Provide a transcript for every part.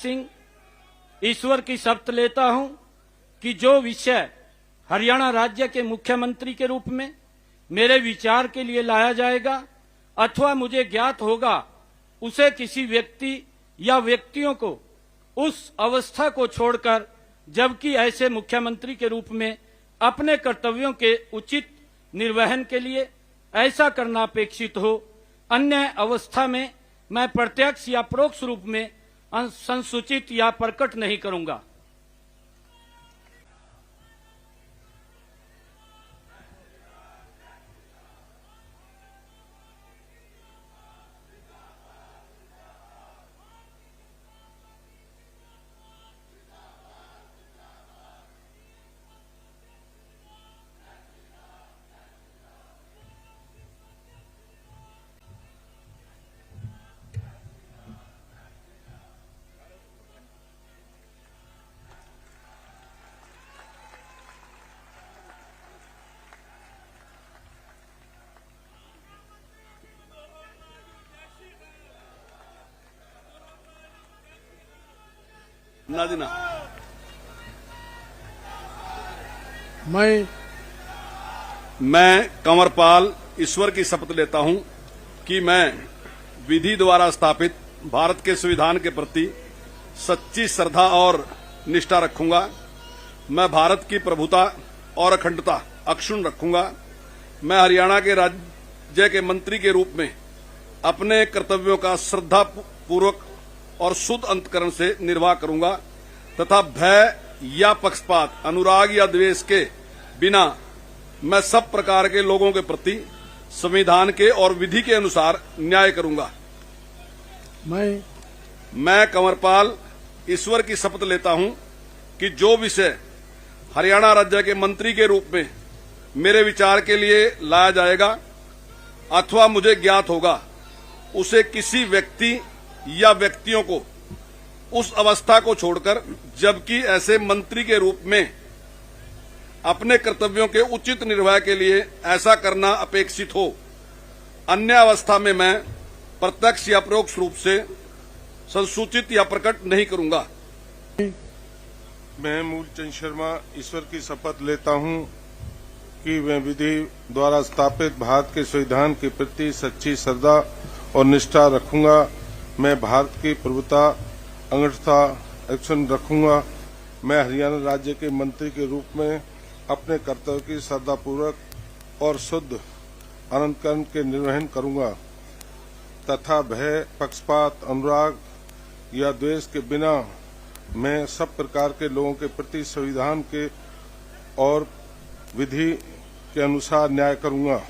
सिंह ईश्वर की शपथ लेता हूं कि जो विषय हरियाणा राज्य के मुख्यमंत्री के रूप में मेरे विचार के लिए लाया जाएगा अथवा मुझे ज्ञात होगा, उसे किसी व्यक्ति या व्यक्तियों को उस अवस्था को छोड़कर, जबकि ऐसे मुख्यमंत्री के रूप में अपने कर्तव्यों के उचित निर्वहन के लिए ऐसा करना अपेक्षित हो, अन्य अवस्था में मैं प्रत्यक्ष या परोक्ष रूप में संसूचित या प्रकट नहीं करूंगा। नादिना मैं कंवरपाल ईश्वर की शपथ लेता हूं कि मैं विधि द्वारा स्थापित भारत के संविधान के प्रति सच्ची श्रद्धा और निष्ठा रखूंगा। मैं भारत की प्रभुता और अखंडता अक्षुण्ण रखूंगा। मैं हरियाणा के राज्य के मंत्री के रूप में अपने कर्तव्यों का श्रद्धा पूर्वक और शुद्ध अंतकरण से निर्वाह करूंगा तथा भय या पक्षपात, अनुराग या द्वेष के बिना मैं सब प्रकार के लोगों के प्रति संविधान के और विधि के अनुसार न्याय करूंगा। मैं कंवरपाल ईश्वर की शपथ लेता हूं कि जो विषय हरियाणा राज्य के मंत्री के रूप में मेरे विचार के लिए लाया जाएगा अथवा मुझे ज्ञात होगा, उसे किसी व्यक्ति या व्यक्तियों को उस अवस्था को छोड़कर, जबकि ऐसे मंत्री के रूप में अपने कर्तव्यों के उचित निर्वाह के लिए ऐसा करना अपेक्षित हो, अन्य अवस्था में मैं प्रत्यक्ष या परोक्ष रूप से संसूचित या प्रकट नहीं करूंगा। मैं मूलचंद शर्मा ईश्वर की शपथ लेता हूं कि मैं विधि द्वारा स्थापित भारत के संविधान के प्रति सच्ची श्रद्धा और निष्ठा रखूंगा। मैं भारत की प्रभुता अखंडता अक्षुण्ण रखूंगा। मैं हरियाणा राज्य के मंत्री के रूप में अपने कर्तव्य की श्रद्धापूर्वक और शुद्ध अंतकरण के निर्वहन करूंगा तथा भय, पक्षपात, अनुराग या द्वेष के बिना मैं सब प्रकार के लोगों के प्रति संविधान के और विधि के अनुसार न्याय करूंगा।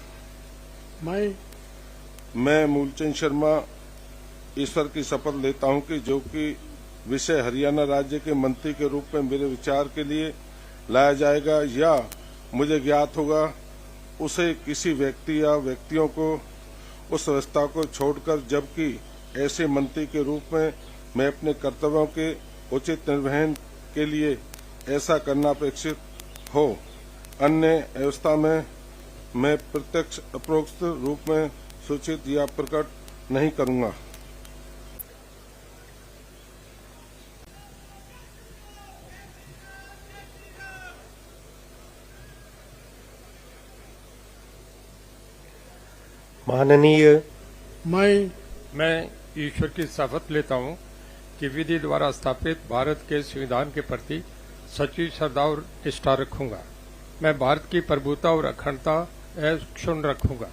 मैं मूलचंद शर्मा ईश्वर की शपथ लेता हूं कि जो कि विषय हरियाणा राज्य के मंत्री के रूप में मेरे विचार के लिए लाया जाएगा या मुझे ज्ञात होगा, उसे किसी व्यक्ति या व्यक्तियों को उस अवस्था को छोड़कर, जबकि ऐसे मंत्री के रूप में मैं अपने कर्तव्यों के उचित निर्वहन के लिए ऐसा करना अपेक्षित हो, अन्य अवस्था में मैं प्रत्यक्ष अपरोक्ष रूप में सूचित या प्रकट नहीं करूंगा। माननीय मैं ईश्वर की शपथ लेता हूं कि विधि द्वारा स्थापित भारत के संविधान के प्रति सच्ची श्रद्धा और निष्ठा रखूंगा। मैं भारत की प्रभुता और अखंडता अक्षुण्ण रखूंगा।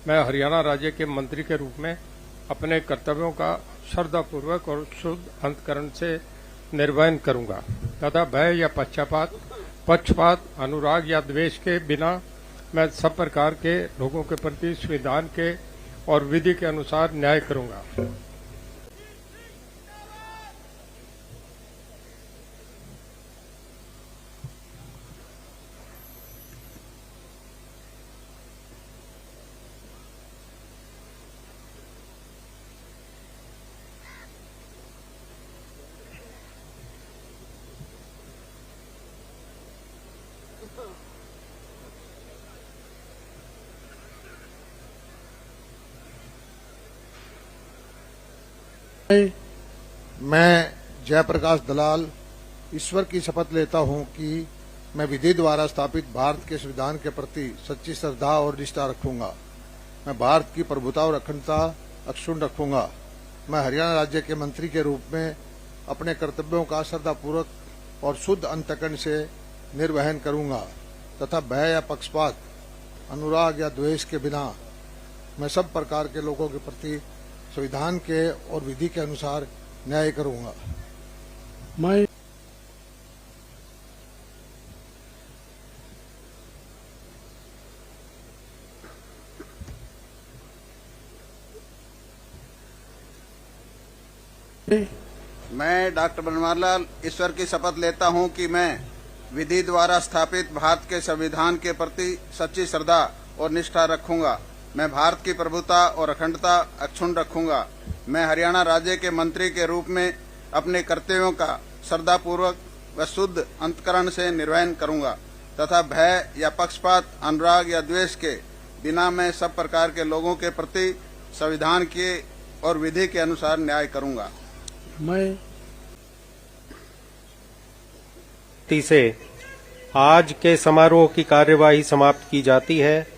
मैं हरियाणा राज्य के मंत्री के रूप में अपने कर्तव्यों का श्रद्धापूर्वक और शुद्ध अंतकरण से निर्वहन करूंगा तथा भय या पक्षपात, अनुराग या द्वेष के बिना मैं सब प्रकार के लोगों के प्रति संविधान के और विधि के अनुसार न्याय करूंगा। मैं जयप्रकाश दलाल ईश्वर की शपथ लेता हूं कि मैं विधि द्वारा स्थापित भारत के संविधान के प्रति सच्ची श्रद्धा और निष्ठा रखूंगा। मैं भारत की प्रभुता और अखंडता अक्षुण्ण रखूंगा। मैं हरियाणा राज्य के मंत्री के रूप में अपने कर्तव्यों का श्रद्धापूर्वक और शुद्ध अंतःकरण से निर्वहन करूंगा तथा भय या पक्षपात, अनुराग या द्वेष के बिना मैं सब प्रकार के लोगों के प्रति संविधान के और विधि के अनुसार न्याय करूंगा। मैं डॉक्टर बनवारी लाल ईश्वर की शपथ लेता हूं कि मैं विधि द्वारा स्थापित भारत के संविधान के प्रति सच्ची श्रद्धा और निष्ठा रखूंगा। मैं भारत की प्रभुता और अखंडता अक्षुण्ण रखूंगा। मैं हरियाणा राज्य के मंत्री के रूप में अपने कर्तव्यों का श्रद्धापूर्वक व शुद्ध अंतःकरण से निर्वहन करूंगा तथा भय या पक्षपात, अनुराग या द्वेष के बिना मैं सब प्रकार के लोगों के प्रति संविधान के और विधि के अनुसार न्याय करूंगा। से आज के समारोह की कार्यवाही समाप्त की जाती है।